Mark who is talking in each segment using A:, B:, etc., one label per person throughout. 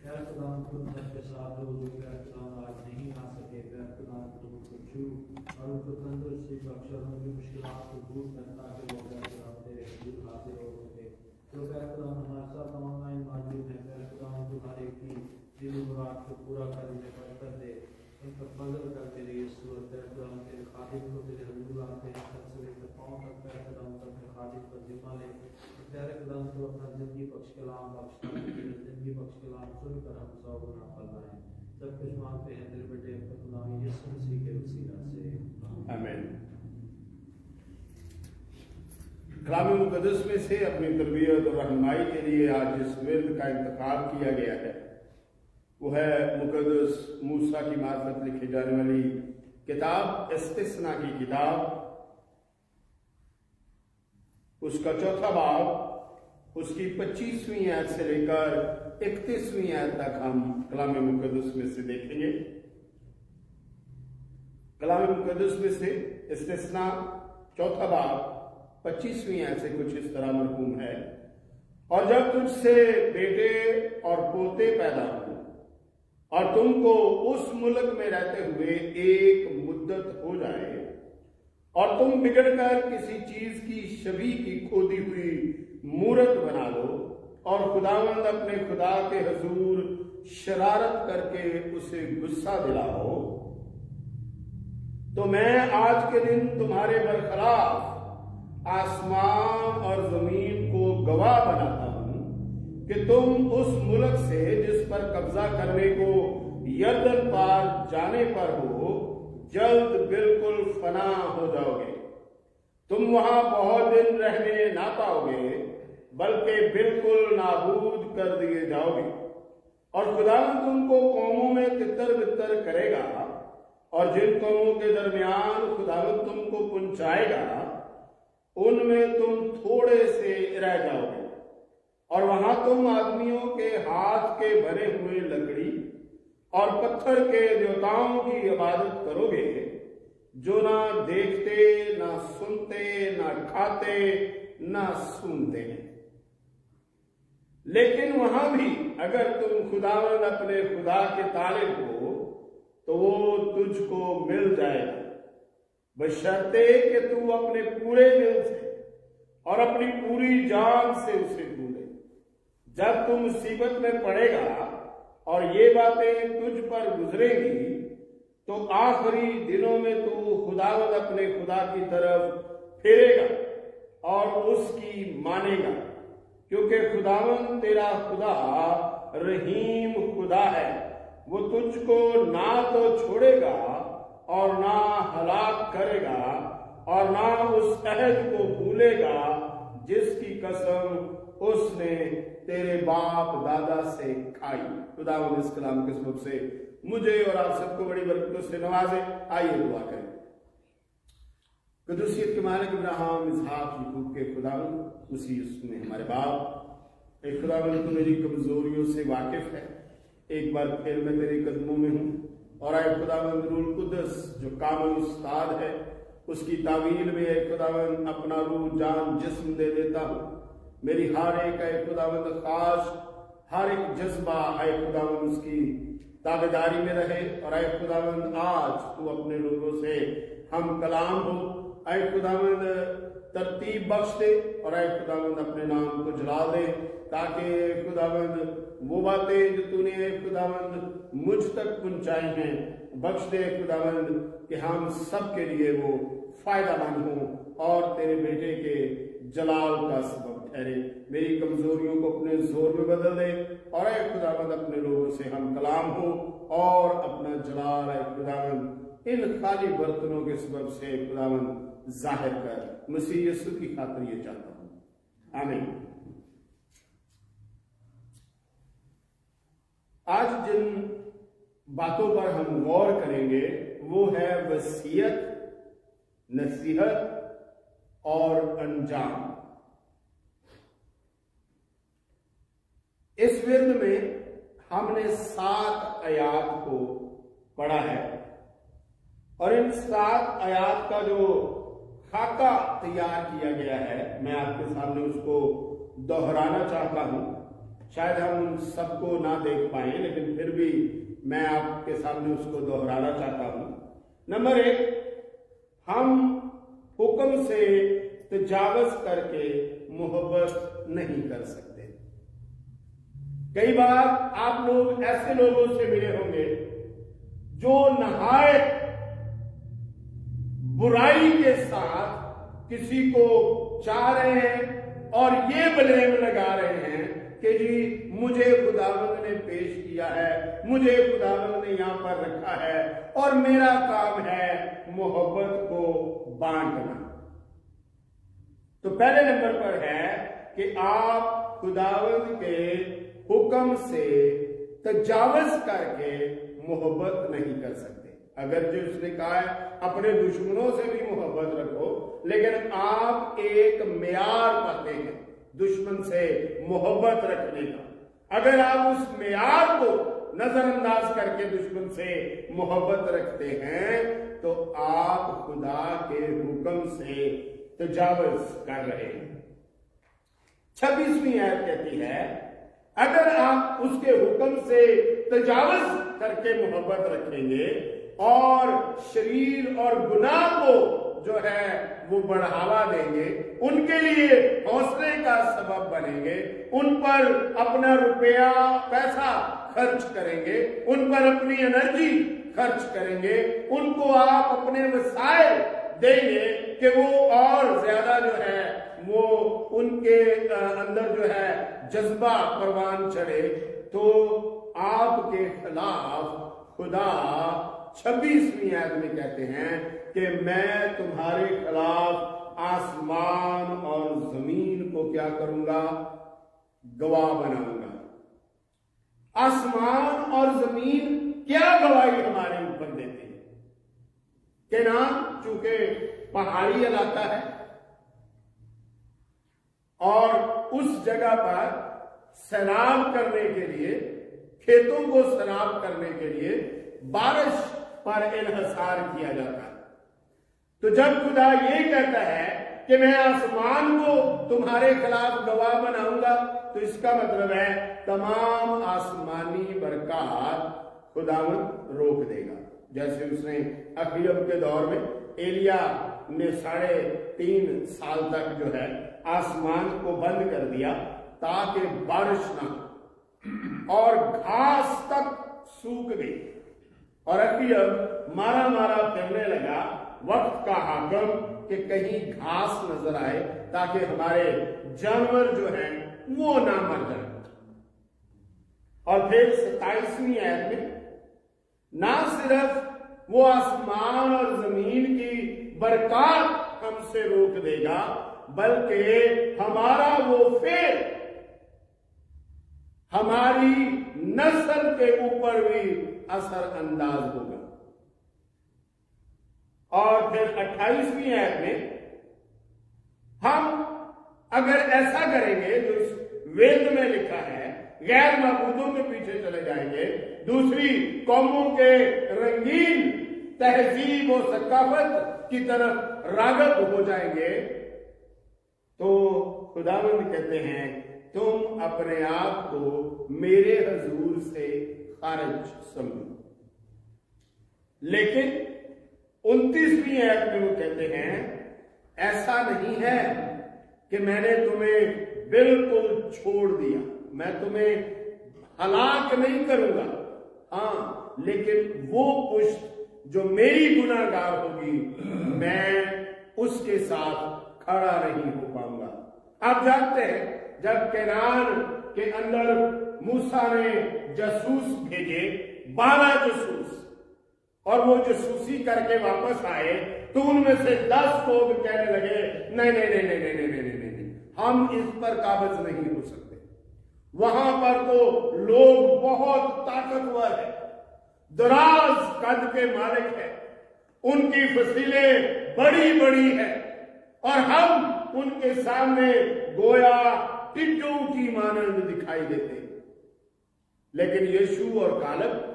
A: खुदाम तुम सबके साथ हो, जो खुदाम आज नहीं आ सके, खुदाम तुम उनको छू और उनको तंदुरुस्ती बख्श और उनकी मुश्किलात को दूर कर, ताकि वो खुदाम तेरे हजूर हाजिर हो सके। तो खुदाम हमारे साथ ऑनलाइन मौजूद है, खुदाम तुम्हारे की दिल मुराद को पूरा कर दे, बरकत दे, उन पर फजल कर तेरे यीशु, खुदाम तेरे खादिम को तेरे हजूर आते हैं सर से लेकर पाँव तक, खुदाम तो अपने खादिम पर जिम्मा ले, खुदाम तो अपना जिंदगी बख्श कलाम बख्शता है, जिंदगी बख्श कलाम सुनकर हम सौ गुना फल पाएं। सब कुछ मांगते हैं तेरे बेटे अपने खुदा यीशु मसीह के वसीला से, आमीन।
B: कलाम मुक़द्दस में से अपनी तरबियत और रहनुमाई के लिए आज जिस विर्द का इंतखाब किया गया है वो है मुक़द्दस मूसा की मार्फत लिखी जाने वाली किताब इस्तिस्ना की किताब, उसका चौथा बाब, उसकी 25वीं आयत से लेकर 31वीं आयत तक हम कलाम मुक़द्दस में से देखेंगे। कलाम मुक़द्दस में से इस्तिस्ना चौथा बाब 25वीं आयत से कुछ इस तरह मरकूम है, और जब तुझसे बेटे और पोते पैदा हो और तुमको उस मुल्क में रहते हुए एक मुद्दत हो जाए और तुम बिगड़कर किसी चीज की छवि की खोदी हुई मूरत बना लो और खुदावंद अपने खुदा के हजूर शरारत करके उसे गुस्सा दिलाओ, तो मैं आज के दिन तुम्हारे बरखलाफ आसमान और जमीन को गवाह बनाता हूं कि तुम उस मुल्क से जिस पर कब्जा करने को यरदन पार जाने पर हो जल्द बिल्कुल फना हो जाओगे। तुम वहां बहुत दिन रहने ना पाओगे, बल्कि बिल्कुल नाबूद कर दिए जाओगे। और खुदावंद तुमको कौमों में तितर बितर करेगा, और जिन कौमों के दरमियान खुदावंद तुमको पहुंचाएगा उनमें तुम थोड़े से रह जाओगे, और वहां तुम आदमियों के हाथ के बने हुए लकड़ी और पत्थर के देवताओं की इबादत करोगे, जो ना देखते ना सुनते ना खाते ना सूंघते हैं। लेकिन वहां भी अगर तुम खुदावंद अपने खुदा के तालिब हो तो वो तुझको मिल जाएगा, बशर्ते कि तू अपने पूरे दिल से और अपनी पूरी जान से उसे ढूंढे। जब तू मुसीबत में पड़ेगा और ये बातें तुझ पर गुजरेंगी तो आखिरी दिनों में तू खुदावंद अपने खुदा की तरफ फिरेगा और उसकी मानेगा, क्योंकि खुदावंद तेरा खुदा रहीम खुदा है। वो तुझको ना तो छोड़ेगा और ना हलाक करेगा, और ना उस अहद को भूलेगा जिसकी कसम उसने तेरे बाप दादा से खाई। खुदावंद इस कलाम के सबब से मुझे और आप सबको बड़ी बरकतों से नवाजे। आइए दुआ करें। कुदूसियत के मालिक इब्राहिम इसहाक याकूब के खुदावंद मसीह में हमारे बाप, एक खुदावंद तो मेरी कमजोरियों से वाकिफ है। एक बार फिर मैं तेरे कदमों में हूँ, और आए खुदावंद रूह कुदस जो कामिल उस्ताद है उसकी तावील में एक खुदावंद अपना रूह जान जिस्म दे देता हूँ। मेरी हर एक है खुदावंद खास हर एक जज्बा है खुदावंद उसकी ताबेदारी में रहे, और आए खुदावंद आज तू अपने लोगों से हम कलाम हो। आए खुदावंद तरतीब बख्श दे, और आए खुदावंद अपने नाम को जला दे, ताकि खुदावंद वो बातें जो तूने खुदावंद मुझ तक पहुंचाई हैं बख्श दे खुदावंद, कि हम सब के लिए वो फायदामंद हों और तेरे बेटे के जलाल का सबब ठहरे। मेरी कमजोरियों को अपने जोर में बदल दे, और ऐ खुदावंद अपने लोगों से हम कलाम हो और अपना जलाल है खुदावंद इन खाली बर्तनों के सबब से खुदावंद जाहिर कर। मसीह यीशु की खातिर ये चाहता हूं, आमीन। आज जिन बातों पर हम गौर करेंगे वो है वसीयत, नसीहत और अंजाम। इस विर्द में हमने 7 आयात को पढ़ा है, और इन 7 आयात का जो खाका तैयार किया गया है मैं आपके सामने उसको दोहराना चाहता हूं। शायद हम उन सबको ना देख पाए, लेकिन फिर भी मैं आपके सामने उसको दोहराना चाहता हूं। नंबर 1, हम हुक्म से तजावज करके मोहब्बत नहीं कर सकते। कई बार आप लोग ऐसे लोगों से मिले होंगे जो नहायत बुराई के साथ किसी को चाह रहे हैं और ये ब्लेम लगा रहे हैं कि जी मुझे खुदावंद ने पेश किया है, मुझे खुदावंद ने यहां पर रखा है और मेरा काम है मोहब्बत को बांटना। तो पहले नंबर पर है कि आप खुदावंद के हुक्म से तजावज करके मोहब्बत नहीं कर सकते। अगर जो उसने कहा है अपने दुश्मनों से भी मोहब्बत रखो, लेकिन आप एक मेयार पाते हैं दुश्मन से मोहब्बत रखने का। अगर आप उस मेयार को नजरअंदाज करके दुश्मन से मोहब्बत रखते हैं तो आप खुदा के हुक्म से तजावज कर रहे हैं। 26वीं आयत कहती है, अगर आप उसके हुक्म से तजावज करके मोहब्बत रखेंगे और शरीर और गुनाह को जो है वो बढ़ावा देंगे, उनके लिए हौसले का सबब बनेंगे, उन पर अपना रुपया पैसा खर्च करेंगे, उन पर अपनी एनर्जी खर्च करेंगे, उनको आप अपने वसाइल देंगे कि वो और ज्यादा जो है वो उनके अंदर जो है जज्बा परवान चढ़े, तो आपके खिलाफ खुदा 26वीं आयत में कहते हैं कि मैं तुम्हारे खिलाफ आसमान और जमीन को क्या करूंगा? गवाह बनाऊंगा। आसमान और जमीन क्या गवाही हमारे ऊपर देते हैं? केनान चूंकि पहाड़ी इलाका है और उस जगह पर सैराब करने के लिए, खेतों को सैराब करने के लिए बारिश पर इन्हिसार किया जाता है। तो जब खुदा ये कहता है कि मैं आसमान को तुम्हारे खिलाफ गवाह बनाऊंगा, तो इसका मतलब है तमाम आसमानी बरकत खुदावंद रोक देगा। जैसे उसने अखीब के दौर में एलिया ने 3.5 साल तक जो है आसमान को बंद कर दिया ताकि बारिश ना हो और घास तक सूख गई और अखीब मारा मारा फिरने लगा वक्त का हाकम कि कहीं घास नजर आए ताकि हमारे जानवर जो हैं वो ना मर जाए। और फिर 27वीं आयत में ना सिर्फ वो आसमान और जमीन की बरकत हमसे रोक देगा, बल्कि हमारा वो फेर हमारी नस्ल के ऊपर भी असर अंदाज होगा। और फिर 28वीं आयत में हम अगर ऐसा करेंगे जो इस वेद में लिखा है, गैर माबूदों के पीछे चले जाएंगे, दूसरी कौमों के रंगीन तहजीब और सकाफत की तरफ रागब हो जाएंगे, तो खुदावंद कहते हैं तुम अपने आप को मेरे हजूर से खारिज समझो। लेकिन 29वीं आयत में वो कहते हैं ऐसा नहीं है कि मैंने तुम्हें बिल्कुल छोड़ दिया, मैं तुम्हें हलाक नहीं करूंगा, हाँ लेकिन वो पुश्त जो मेरी गुनाहगार होगी मैं उसके साथ खड़ा नहीं हो पाऊंगा। आप जानते हैं जब केनान के अंदर मूसा ने जासूस भेजे 12 जासूस और वो जासूसी करके वापस आए, तो उनमें से 10 लोग कहने लगे नहीं नहीं नहीं नहीं नहीं नहीं नहीं नहीं, हम इस पर काबिज नहीं हो सकते। वहां पर तो लोग बहुत ताकतवर है, दराज कद के मालिक है, उनकी फसीलें बड़ी बड़ी है और हम उनके सामने गोया टिड्डों की मानंद दिखाई देते। लेकिन यीशु और कालब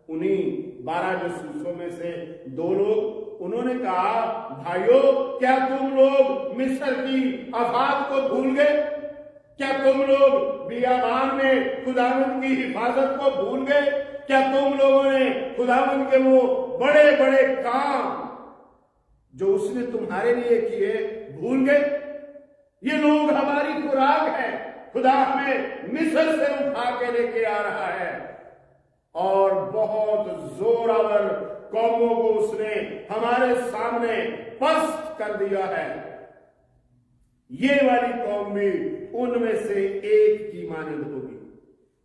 B: उन्हीं 12 जासूसों में से 2 लोग, उन्होंने कहा भाइयों क्या तुम लोग मिस्र की आफात को भूल गए? क्या तुम लोग बियाबान में खुदावंद की हिफाजत को भूल गए? क्या तुम लोगों ने खुदावंद के वो बड़े बड़े काम जो उसने तुम्हारे लिए किए भूल गए? ये लोग हमारी खुराक है। खुदा हमें मिस्र से उठा के लेके आ रहा है और बहुत जोरावर कौमों को उसने हमारे सामने पस्त कर दिया है। ये वाली कौम भी उनमें से एक की मानद होगी।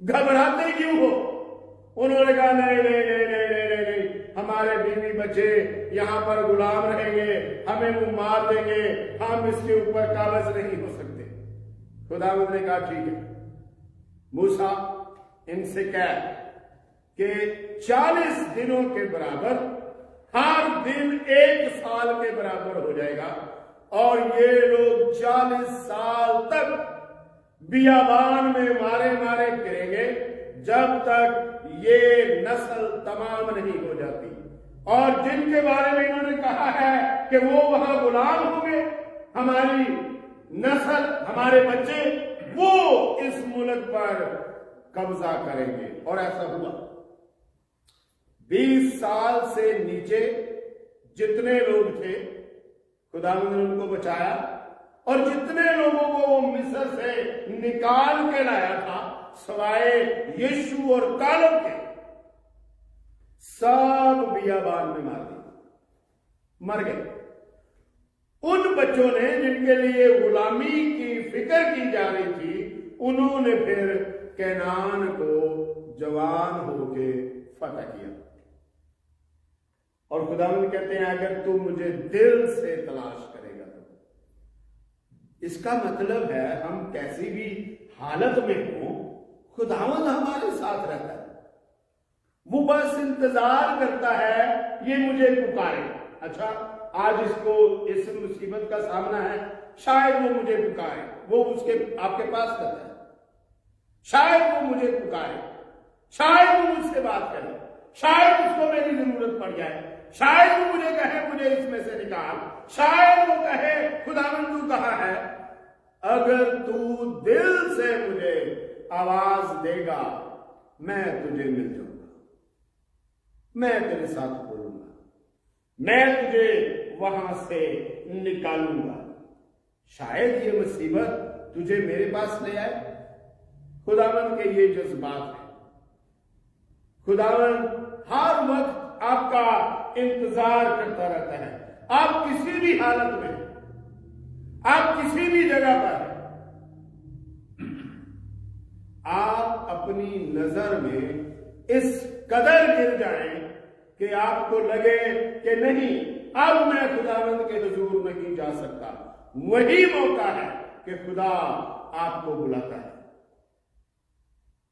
B: घबराते क्यों हो? उन्होंने कहा नहीं नहीं नहीं नहीं नहीं नहीं, हमारे बीवी बच्चे यहां पर गुलाम रहेंगे, हमें वो मार देंगे, हम इसके ऊपर काबज नहीं हो सकते। खुदावंद ने कहा ठीक है, मूसा इनसे कह कि 40 दिनों के बराबर, हर दिन 1 साल के बराबर हो जाएगा और ये लोग 40 साल तक बियाबान में मारे मारे फिरेंगे जब तक ये नस्ल तमाम नहीं हो जाती। और जिनके बारे में इन्होंने कहा है कि वो वहां गुलाम होंगे, हमारी नस्ल, हमारे बच्चे, वो इस मुल्क पर कब्जा करेंगे। और ऐसा हुआ। 20 साल से नीचे जितने लोग थे खुदावंद ने उनको बचाया और जितने लोगों को वो मिस्र से निकाल के लाया था सवाए यीशु और कालेब के, सब बियाबान में मार दिए, मर गए। उन बच्चों ने जिनके लिए गुलामी की फिक्र की जा रही थी, उन्होंने फिर कैनान को जवान होके फतह किया। और खुदावंद कहते हैं अगर तू मुझे दिल से तलाश करेगा तो। इसका मतलब है हम कैसी भी हालत में हो, खुदावंद हमारे साथ रहता है। वो बस इंतजार करता है ये मुझे पुकारे। अच्छा, आज इसको इस मुसीबत का सामना है, शायद वो मुझे पुकारे, वो उसके आपके पास करता है, शायद वो मुझे पुकारे, शायद वो मुझसे बात करे, शायद उसको मेरी जरूरत पड़ जाए, शायद वो मुझे कहे मुझे इसमें से निकाल, शायद वो कहे खुदावंद तू कहाँ है। अगर तू दिल से मुझे आवाज देगा मैं तुझे मिल जाऊंगा, मैं तेरे साथ बोलूंगा, मैं तुझे वहां से निकालूंगा। शायद ये मुसीबत तुझे मेरे पास ले आए। खुदावंद के ये जज्बात है। खुदावंद हर वक्त आपका इंतजार करता रहता है। आप किसी भी हालत में, आप किसी भी जगह पर, आप अपनी नजर में इस कदर गिर जाएं कि आपको लगे कि नहीं अब मैं खुदावंद के हुजूर नहीं जा सकता। वही मौका है कि खुदा आपको बुलाता है,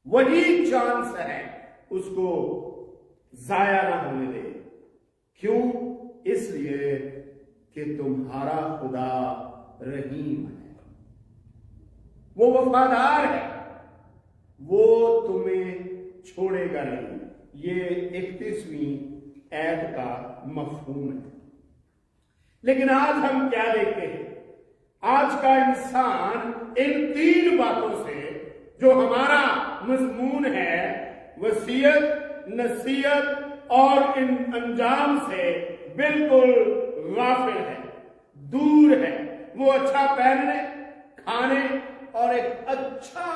B: वही चांस है, उसको जाया ना होने दे। क्यों? इसलिए कि तुम्हारा खुदा रहीम है, वो वफादार है, वो तुम्हें छोड़ेगा नहीं। ये 31वीं ऐत का मफहूम है। लेकिन आज हम क्या देखते हैं? आज का इंसान इन 3 बातों से जो हमारा मजमून है, वसीयत, नसीहत और इन अंजाम से बिल्कुल गाफिल है, दूर है। वो अच्छा पहनने, खाने और एक अच्छा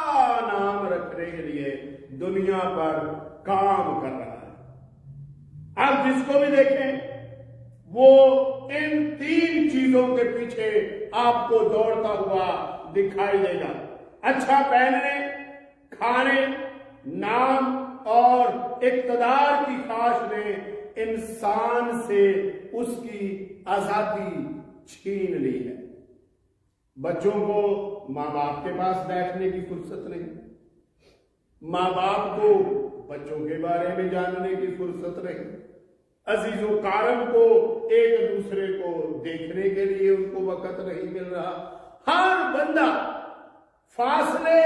B: नाम रखने के लिए दुनिया पर काम कर रहा है। आप जिसको भी देखें वो इन 3 चीजों के पीछे आपको दौड़ता हुआ दिखाई देगा। अच्छा पहनने, खाने, नाम और इक्तदार की ख्वाहिश ने इंसान से उसकी आजादी छीन ली है। बच्चों को माँ बाप के पास बैठने की फुर्सत नहीं, माँ बाप को बच्चों के बारे में जानने की फुर्सत नहीं, अजीजों कारम को एक दूसरे को देखने के लिए उनको वक्त नहीं मिल रहा। हर बंदा फासले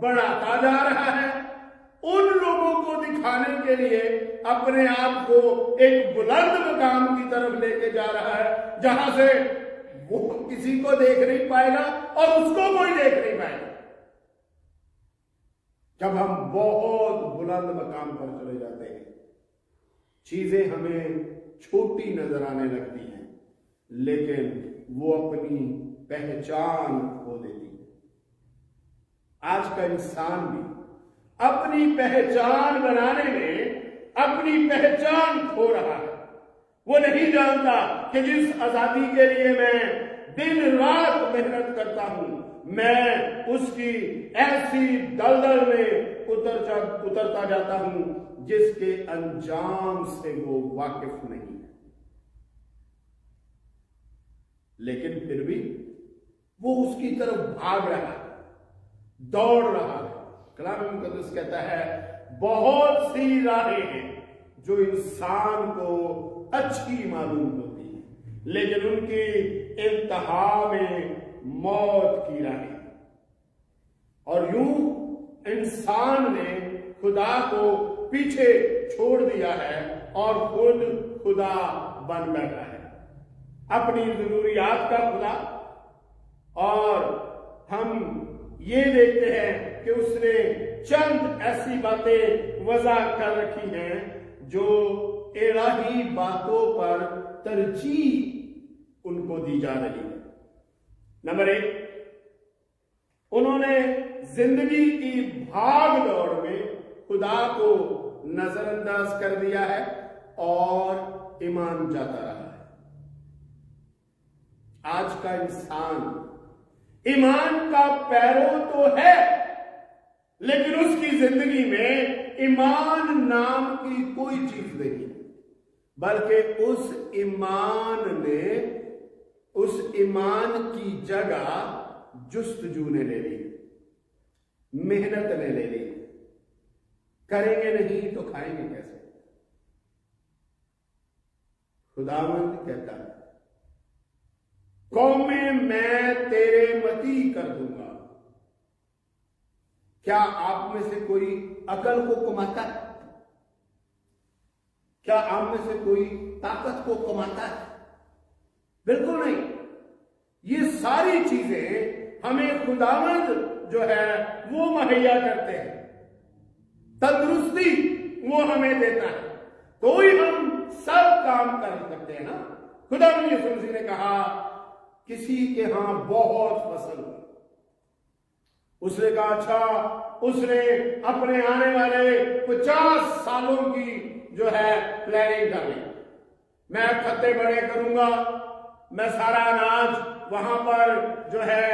B: बढ़ाता जा रहा है, उन लोगों को दिखाने के लिए अपने आप को एक बुलंद मकाम की तरफ लेके जा रहा है जहां से वो किसी को देख नहीं पाएगा और उसको कोई देख नहीं पाएगा। جب ہم بہت بلند مقام پر چلے جاتے ہیں چیزیں ہمیں چھوٹی نظر آنے لگتی ہیں، لیکن وہ اپنی پہچان کھو دیتی ہے۔ آج کا انسان بھی اپنی پہچان بنانے میں اپنی پہچان کھو رہا ہے۔ وہ نہیں جانتا کہ جس آزادی کے لیے میں دن رات محنت کرتا ہوں، میں اس کی ایسی دلدل میں اترتا جاتا ہوں جس کے انجام سے وہ واقف نہیں ہے، لیکن پھر بھی وہ اس کی طرف بھاگ رہا ہے، دوڑ رہا ہے۔ کلام مقدس کہتا ہے بہت سی راہیں ہیں جو انسان کو اچھی معلوم ہوتی ہیں، لیکن ان کی انتہا میں موت کی راہیں، اور یوں انسان نے خدا کو پیچھے چھوڑ دیا ہے اور خود خدا بن بیٹھا ہے، اپنی ضروریات کا خدا۔ اور ہم یہ دیکھتے ہیں کہ اس نے چند ایسی باتیں وضع کر رکھی ہیں جو الہی باتوں پر ترجیح ان کو دی جا رہی ہے۔ نمبر 1، انہوں نے زندگی کی بھاگ دوڑ میں خدا کو نظر انداز کر دیا ہے اور ایمان جاتا رہا ہے۔ آج کا انسان ایمان کا پیرو تو ہے، لیکن اس کی زندگی میں ایمان نام کی کوئی چیز نہیں، بلکہ اس ایمان کی جگہ جستجو نے لے لی، محنت نے لے لی۔ کریں گے نہیں تو کھائیں گے کیسے؟ خداوند کہتا ہے قومیں میں تیرے متی کر دوں گا۔ کیا آپ میں سے کوئی عقل کو کماتا ہے؟ کیا آپ میں سے کوئی طاقت کو کماتا ہے؟ بالکل نہیں۔ یہ ساری چیزیں ہمیں خداوند جو ہے وہ مہیا کرتے ہیں، تندرستی وہ ہمیں دیتا ہے، تو ہی ہم سب کام کر سکتے ہیں نا۔ خداوند یسوع مسیح نے کہا کسی کے ہاں بہت فصل ہوئی، اس نے کہا اچھا، اس نے اپنے آنے والے 50 سالوں کی جو ہے پلاننگ کر لی، میں کھتے بڑے کروں گا، میں سارا اناج وہاں پر جو ہے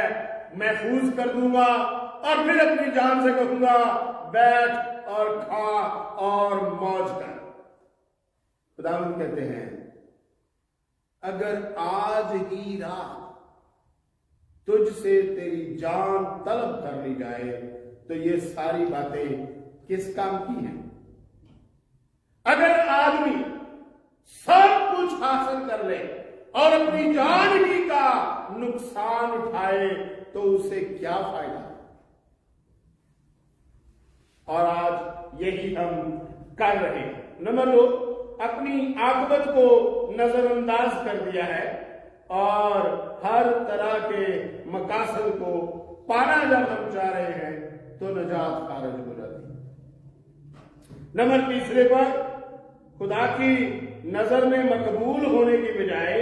B: محفوظ کر دوں گا، اور پھر اپنی جان سے کہوں گا بیٹھ اور کھا اور موج کر۔ خداوند کہتے ہیں اگر آج ہی رات تجھ سے تیری جان طلب کر لی جائے تو یہ ساری باتیں کس کام کی ہیں؟ اگر آدمی سب کچھ حاصل کر لے اور اپنی جان ہی کا نقصان اٹھائے تو اسے کیا فائدہ؟ اور آج یہی ہم کر رہے ہیں۔ نمبر 2، اپنی عاقبت کو نظر انداز کر دیا ہے اور ہر طرح کے مقاصد کو پانا جب ہم چاہ رہے ہیں تو نجات خارج ہو جاتی ہے۔ نمبر 3 پر خدا کی نظر میں مقبول ہونے کی بجائے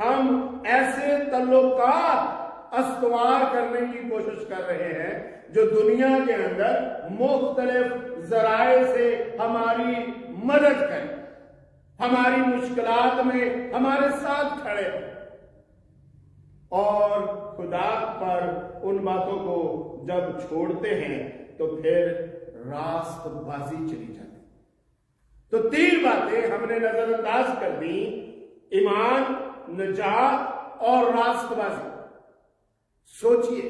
B: ہم ایسے تعلقات استوار کرنے کی کوشش کر رہے ہیں جو دنیا کے اندر مختلف ذرائع سے ہماری مدد کریں، ہماری مشکلات میں ہمارے ساتھ کھڑے ہیں، اور خدا پر ان باتوں کو جب چھوڑتے ہیں تو پھر راست بازی چلی جاتی۔ تو 3 باتیں ہم نے نظر انداز کر دی: ایمان، نجات اور راست بازی۔ سوچئے،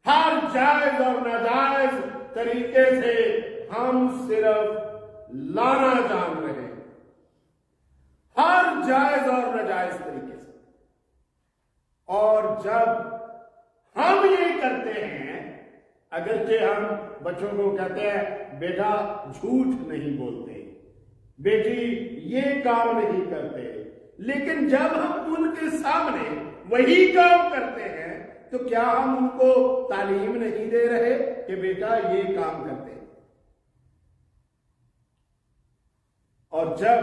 B: ہر جائز اور ناجائز طریقے سے ہم صرف لانا جان رہے ہیں، ہر جائز اور ناجائز طریقے سے۔ اور جب ہم یہ کرتے ہیں، اگرچہ ہم بچوں کو کہتے ہیں بیٹا جھوٹ نہیں بولتے، بیٹی یہ کام نہیں کرتے، لیکن جب ہم ان کے سامنے وہی کام کرتے ہیں تو کیا ہم ان کو تعلیم نہیں دے رہے کہ بیٹا یہ کام کرتے؟ اور جب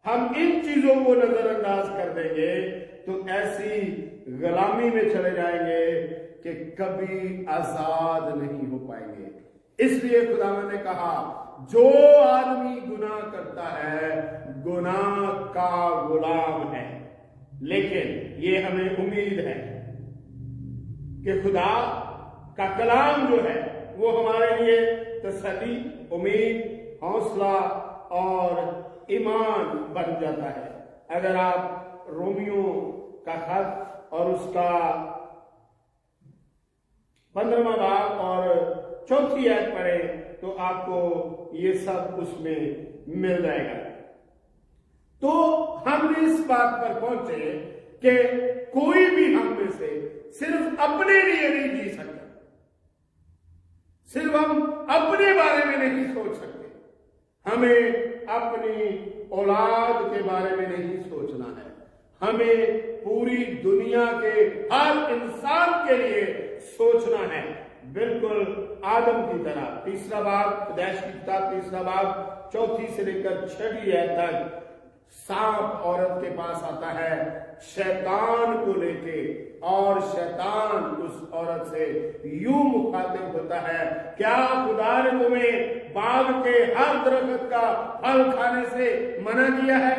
B: ہم ان چیزوں کو نظر انداز کر دیں گے تو ایسی غلامی میں چلے جائیں گے کہ کبھی آزاد نہیں ہو پائیں گے۔ اس لیے خداوند نے کہا جو آدمی گناہ کرتا ہے گناہ کا غلام ہے، لیکن یہ ہمیں امید ہے کہ خدا کا کلام جو ہے وہ ہمارے لیے تسلی، امید، حوصلہ اور ایمان بن جاتا ہے۔ اگر آپ رومیوں کا خط اور اس کا 15واں باب اور 4 آیت پڑھیں تو آپ کو یہ سب اس میں مل جائے گا۔ تو ہم نے اس بات پر پہنچے کہ کوئی بھی ہم میں سے صرف اپنے لیے نہیں جی سکتا، صرف ہم اپنے بارے میں نہیں سوچ سکتے، ہمیں اپنی اولاد کے بارے میں نہیں سوچنا ہے، ہمیں پوری دنیا کے ہر انسان کے لیے سوچنا ہے، بالکل آدم کی طرح۔ 3 باب پیدائش کی کتاب 3 باب 4 سے لے کر 6 آیت تک سانپ عورت کے پاس آتا ہے شیطان کو لے کے، اور شیطان اس عورت سے یوں مخاطب ہوتا ہے، کیا خدا نے تمہیں باغ کے ہر درخت کا پھل کھانے سے منع کیا ہے؟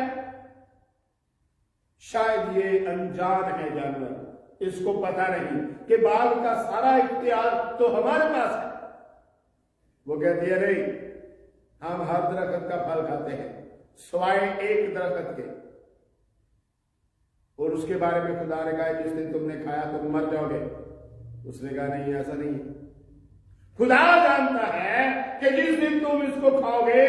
B: شاید یہ انجان ہے جانور، اس کو پتہ نہیں کہ باغ کا سارا اختیار تو ہمارے پاس ہے۔ وہ کہتی ہے نہیں، ہم ہر درخت کا پھل کھاتے ہیں سوائے ایک درخت کے، اور اس کے بارے میں خدا نے کہا جس دن تم نے کھایا تم مر جاؤ گے۔ اس نے کہا نہیں، ایسا نہیں ہے، خدا جانتا ہے کہ جس دن تم اس کو کھاؤ گے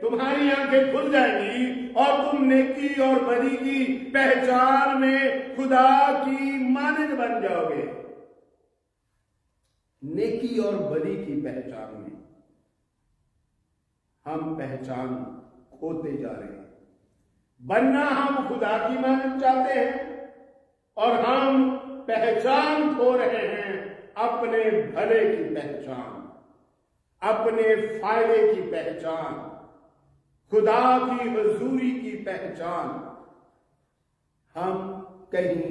B: تمہاری آنکھیں کھل جائیں گی اور تم نیکی اور بدی کی پہچان میں خدا کی مانند بن جاؤ گے۔ نیکی اور بدی کی پہچان میں ہم پہچان کھوتے جا رہے ہیں، بننا ہم خدا کی مانند چاہتے ہیں اور ہم پہچان کھو رہے ہیں اپنے بھلے کی پہچان، اپنے فائدے کی پہچان، خدا کی حضوری کی پہچان ہم کہیں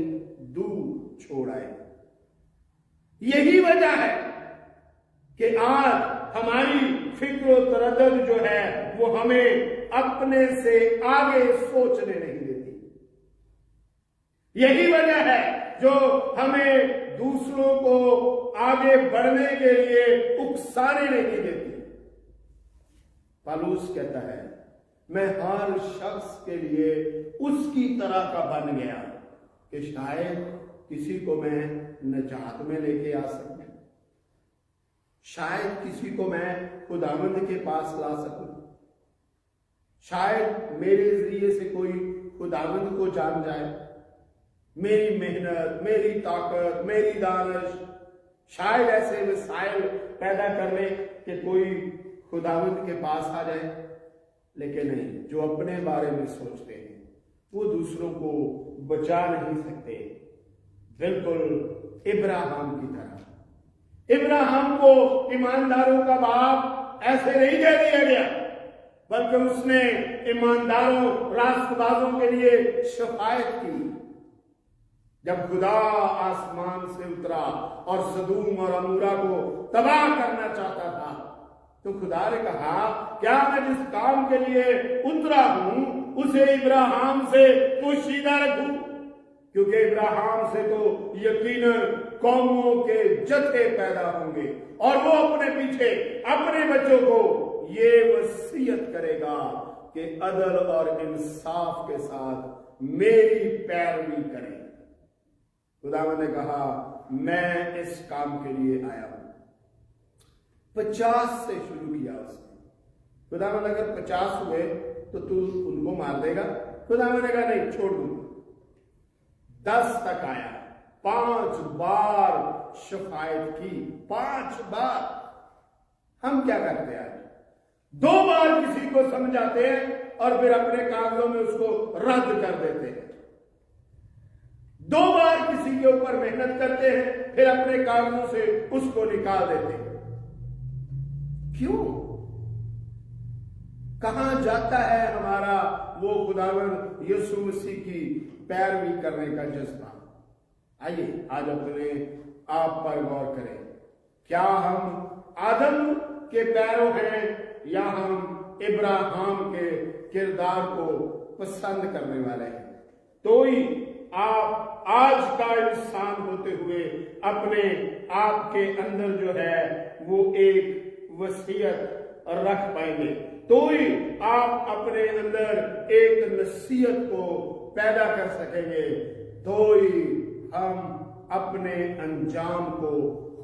B: دور چھوڑ آئے۔ یہی وجہ ہے کہ آج ہماری فکر و تردد جو ہے وہ ہمیں اپنے سے آگے سوچنے نہیں دیتی، یہی وجہ ہے جو ہمیں دوسروں کو آگے بڑھنے کے لیے اکسانے نہیں دیتی۔ پالوس کہتا ہے میں ہر شخص کے لیے اس کی طرح کا بن گیا کہ شاید کسی کو میں نجات میں لے کے آ سکوں، شاید کسی کو میں خداوند کے پاس لا سکوں، شاید میرے ذریعے سے کوئی خداوند کو جان جائے، میری محنت، میری طاقت، میری دانش شاید ایسے وسائل پیدا کر لے کہ کوئی خداوند کے پاس آ جائے۔ لیکن نہیں، جو اپنے بارے میں سوچتے ہیں وہ دوسروں کو بچا نہیں سکتے، بالکل ابراہیم کی طرح۔ ابراہیم کو ایمانداروں کا باپ ایسے نہیں کہہ دیا گیا، بلکہ اس نے ایمانداروں، راست بازوں کے لیے شفاعت کی۔ جب خدا آسمان سے اترا اور سدوم اور عمورہ کو تباہ کرنا چاہتا تھا تو خدا نے کہا کیا میں جس کام کے لیے اترا ہوں اسے ابراہیم سے پوشیدہ رکھوں؟ کیونکہ ابراہیم سے تو یقیناً قوموں کے جتھے پیدا ہوں گے، اور وہ اپنے پیچھے اپنے بچوں کو یہ وصیت کرے گا کہ عدل اور انصاف کے ساتھ میری پیروی کریں۔ خداوند نے کہا میں اس کام کے لیے آیا ہوں۔ 50 سے شروع کیا اس نے۔ خداوند اگر 50 ہوئے تو تو ان کو مار دے گا؟ خداوند نے کہا نہیں، چھوڑ دوں۔ 10 تک آیا، 5 بار شفاعت کی، 5 بار۔ ہم کیا کرتے ہیں؟ 2 بار کسی کو سمجھاتے ہیں اور پھر اپنے کاغذوں میں اس کو رد کر دیتے ہیں۔ 2 बार किसी के ऊपर मेहनत करते हैं, फिर अपने कागजों से उसको निकाल देते हैं। क्यों? कहां जाता है हमारा वो खुदावंद यीशु मसीह की पैरवी करने का जज्बा? आइए आज अपने आप पर गौर करें। क्या हम आदम के पैरों हैं या हम इब्राहिम के किरदार को पसंद करने वाले हैं? तो ही आप आज का इंसान होते हुए अपने आप के अंदर जो है वो एक वसीयत रख पाएंगे। तो ही आप अपने अंदर एक नसीहत को पैदा कर सकेंगे। तो ही हम अपने अंजाम को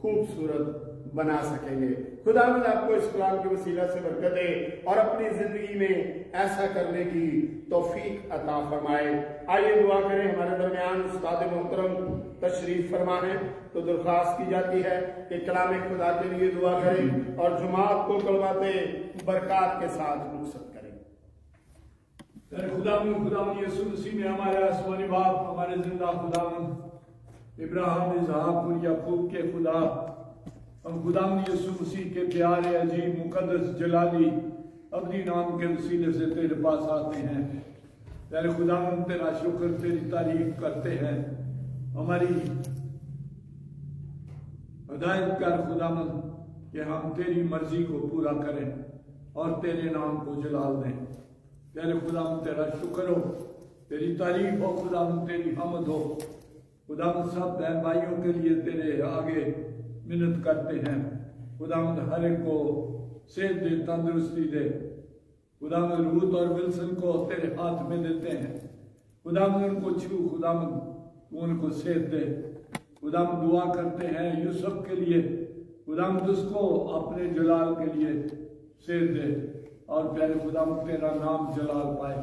B: खूबसूरत बना सकेंगे। खुदावंद आपको इस कलाम के वसीला से बरकत दे और अपनी जिंदगी में ऐसा करने की तौफीक अता फरमाए। आइए दुआ करें। हमारे दरमियान उस्ताद मोहतरम तशरीफ फरमा है, तो दरख्वास्त की जाती है कि कलाम खुदा के लिए दुआ करें और जुमात को कलमाते बरकत के साथ रुखसत करें।
C: खुदावंद यीशु मसीह में हमारे आसमानी बाप, हमारे जिंदा खुदावंद इब्राहिम, इसहाक और याकूब के खुदा, हम खुदावंद यीशु मसीह के प्यारे अजीब मुकद्दस जलाली अब्दी नाम के वसीले से तेरे पास आते हैं। तेरे खुदावंद तेरा शुक्र, तेरी तारीफ करते हैं। हमारी हिदायत कर खुदावंद कि हम तेरी मर्जी को पूरा करें और तेरे नाम को जलाल दें। तेरे खुदावंद तेरा शुक्र हो, तेरी तारीफ हो खुदावंद, तेरी हमद हो खुदावंद। सब बहन भाइयों के लिए तेरे आगे मिन्नत करते हैं खुदावंद, हर एक को सेहत दे, तंदुरुस्ती दे खुदावंद। रूथ और विल्सन को तेरे हाथ में देते हैं खुदावंद, उनको छू खुदावंद, उनको सेहत दे खुदावंद। दुआ करते हैं यूसुफ के लिए खुदावंद, उसको अपने जलाल के लिए सेहत दे और प्यारे खुदावंद तेरा नाम जलाल पाए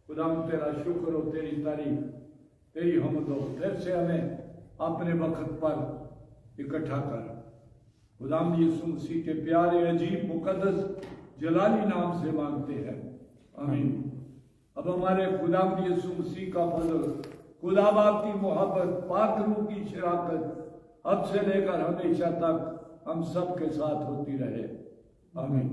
C: खुदावंद। तेरा शुक्र हो, तेरी तारीफ, तेरी हमद हो। फिर से हमें अपने वक्त पर इकट्ठा कर खुदावंद यीशु मसीह के प्यारे अजीब मुकद्दस जलाली नाम से मांगते हैं, आमीन। अब हमारे खुदावंद यीशु मसीह का फजल, खुदा बाप की मोहब्बत, पाक रूह की शराकत अब से लेकर हमेशा तक हम सब के साथ होती रहे, आमीन।